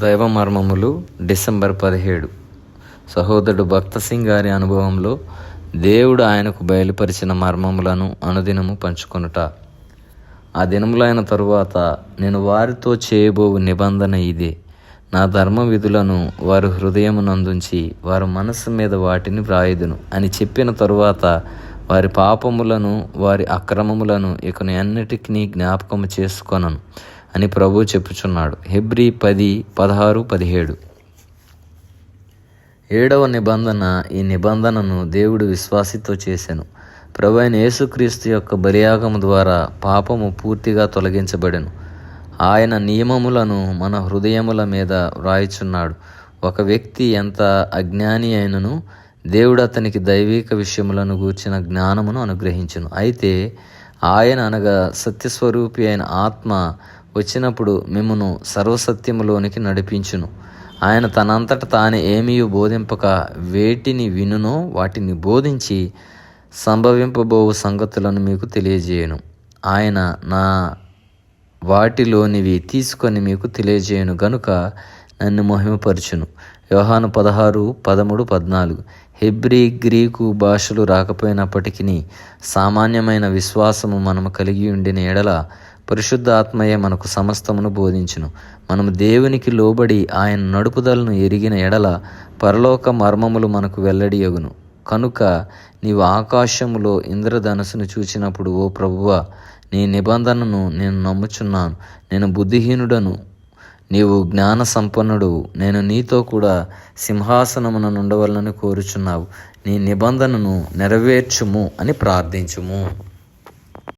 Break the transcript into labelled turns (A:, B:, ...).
A: దైవ మర్మములు డిసెంబర్ 17. సహోదరుడు భక్త సింగ్ గారి అనుభవంలో దేవుడు ఆయనకు బయలుపరిచిన మర్మములను అనుదినము పంచుకొనుట. ఆ దినములైన తరువాత నేను వారితో చేయబోవు నిబంధన ఇదే: నా ధర్మ విధులను వారి హృదయమునందుంచి వారి మనస్సు మీద వాటిని వ్రాయుదును అని చెప్పిన తరువాత వారి పాపములను వారి అక్రమములను ఇకను ఎన్నటికీ జ్ఞాపకము చేసుకొనను అని ప్రభువు చెప్పుచున్నాడు. హెబ్రీ 10:16-17. 7వ నిబంధన. ఈ నిబంధనను దేవుడు విశ్వాసితో చేసెను. ప్రభువైన యేసుక్రీస్తు యొక్క బలియాగము ద్వారా పాపము పూర్తిగా తొలగించబడెను. ఆయన నియమములను మన హృదయముల మీద వ్రాయిచున్నాడు. ఒక వ్యక్తి ఎంత అజ్ఞాని అయినను దేవుడు అతనికి దైవిక విషయములను గూర్చిన జ్ఞానమును అనుగ్రహించును. అయితే ఆయన అనగా సత్యస్వరూపి అయిన ఆత్మ వచ్చినప్పుడు మిమ్మును సర్వసత్యములోనికి నడిపించును. ఆయన తనంతట తానే ఏమీ బోధింపక వేటిని వినునో వాటిని బోధించి సంభవింపబోవు సంగతులను మీకు తెలియజేయను. ఆయన నా వాటిలోనివి తీసుకొని మీకు తెలియజేయను గనుక నన్ను మహిమపరచును. యోహాను 16:13-14. హెబ్రీ, గ్రీకు భాషలు రాకపోయినప్పటికీ సామాన్యమైన విశ్వాసము మనము కలిగి ఉండిన ఎడల పరిశుద్ధ ఆత్మయే మనకు సమస్తమును బోధించును. మనము దేవునికి లోబడి ఆయన నడుపుదలను ఎరిగిన ఎడల పరలోక మర్మములు మనకు వెల్లడియగును. కనుక నీవు ఆకాశములో ఇంద్రధనుసును చూచినప్పుడు, ఓ ప్రభువా, నీ నిబంధనను నేను నమ్ముచున్నాను. నేను బుద్ధిహీనుడను, నీవు జ్ఞాన సంపన్నుడు. నేను నీతో కూడా సింహాసనమున నుండవలనని కోరుచున్నావు. నీ నిబంధనను నెరవేర్చుము అని ప్రార్థించుము.